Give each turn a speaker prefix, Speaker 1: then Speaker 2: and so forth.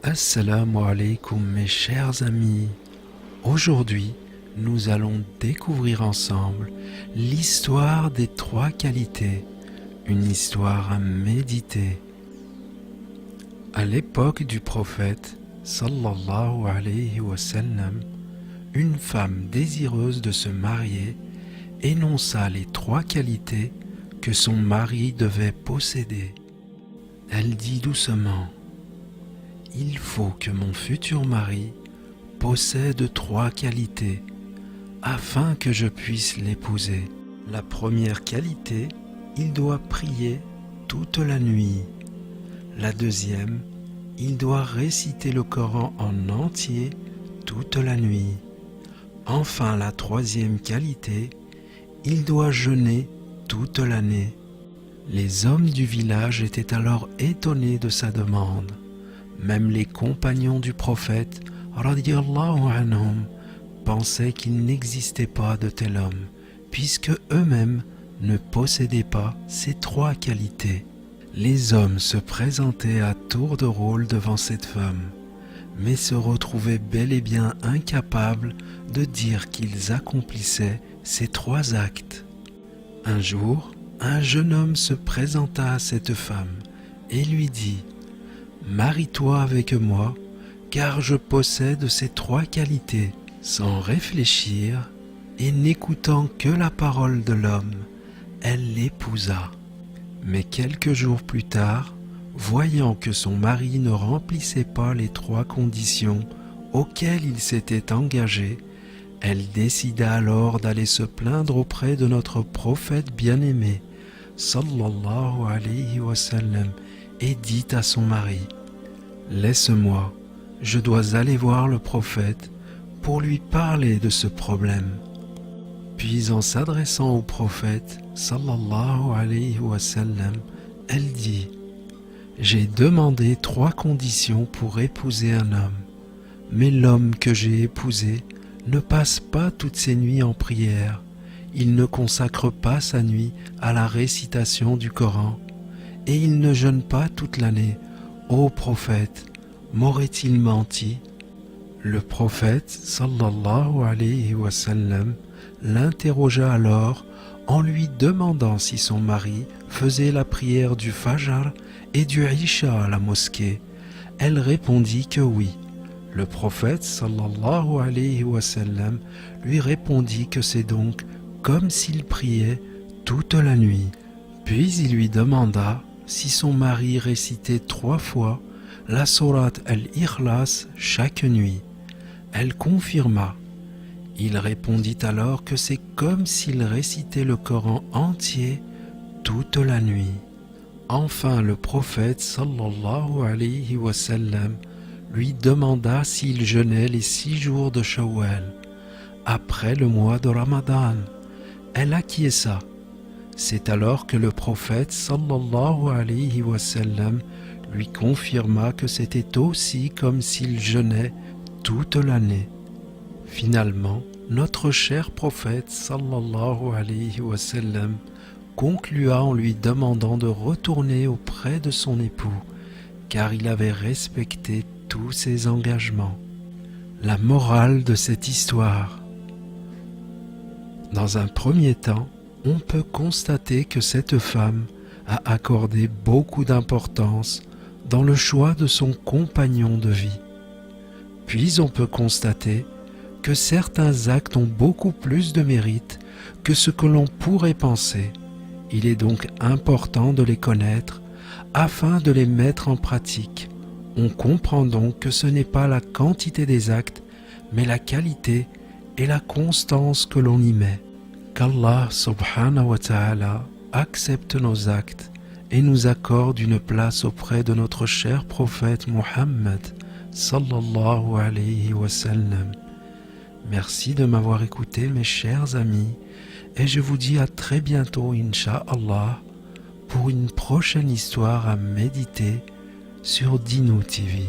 Speaker 1: Assalamu alaikum mes chers amis. Aujourd'hui, nous allons découvrir ensemble l'histoire des trois qualités, une histoire à méditer. À l'époque du prophète, sallallahu alayhi wa sallam, une femme désireuse de se marier énonça les trois qualités que son mari devait posséder. Elle dit doucement: il faut que mon futur mari possède trois qualités afin que je puisse l'épouser. La première qualité, il doit prier toute la nuit. La deuxième, il doit réciter le Coran en entier toute la nuit. Enfin, la troisième qualité, il doit jeûner toute l'année. Les hommes du village étaient alors étonnés de sa demande. Même les compagnons du prophète, radiyallahu anhum, pensaient qu'il n'existait pas de tel homme, puisque eux-mêmes ne possédaient pas ces trois qualités. Les hommes se présentaient à tour de rôle devant cette femme, mais se retrouvaient bel et bien incapables de dire qu'ils accomplissaient ces trois actes. Un jour, un jeune homme se présenta à cette femme et lui dit: marie-toi avec moi, car je possède ces trois qualités. Sans réfléchir et n'écoutant que la parole de l'homme, elle l'épousa. Mais quelques jours plus tard, voyant que son mari ne remplissait pas les trois conditions auxquelles il s'était engagé, elle décida alors d'aller se plaindre auprès de notre prophète bien-aimé, sallallahu alayhi wa sallam, et dit à son mari: laisse-moi, je dois aller voir le prophète pour lui parler de ce problème. Puis en s'adressant au prophète sallallahu alayhi wa sallam, elle dit: j'ai demandé trois conditions pour épouser un homme, mais l'homme que j'ai épousé ne passe pas toutes ses nuits en prière, il ne consacre pas sa nuit à la récitation du Coran, et il ne jeûne pas toute l'année. Ô prophète, m'aurait-il menti? Le prophète sallallahu alayhi wa sallam l'interrogea alors en lui demandant si son mari faisait la prière du Fajr et du Isha à la mosquée. Elle répondit que oui. Le prophète sallallahu alayhi wa sallam lui répondit que c'est donc comme s'il priait toute la nuit. Puis il lui demanda si son mari récitait 3 fois la sourate Al-Ikhlas chaque nuit. Elle confirma. Il répondit alors que c'est comme s'il récitait le Coran entier toute la nuit. Enfin, le prophète sallallahu alayhi wa sallam lui demanda s'il jeûnait les 6 jours de Shawwal, après le mois de Ramadan. Elle acquiesça. C'est alors que le prophète sallallahu alayhi wa sallam lui confirma que c'était aussi comme s'il jeûnait toute l'année. Finalement, notre cher prophète sallallahu alayhi wa sallam conclua en lui demandant de retourner auprès de son époux, car il avait respecté tous ses engagements. La morale de cette histoire: dans un premier temps, on peut constater que cette femme a accordé beaucoup d'importance dans le choix de son compagnon de vie. Puis on peut constater que certains actes ont beaucoup plus de mérite que ce que l'on pourrait penser. Il est donc important de les connaître afin de les mettre en pratique. On comprend donc que ce n'est pas la quantité des actes, mais la qualité et la constance que l'on y met. Qu'Allah subhanahu wa ta'ala accepte nos actes et nous accorde une place auprès de notre cher prophète Muhammad sallallahu alayhi wa sallam. Merci de m'avoir écouté mes chers amis, et je vous dis à très bientôt incha'Allah pour une prochaine histoire à méditer sur Dino TV.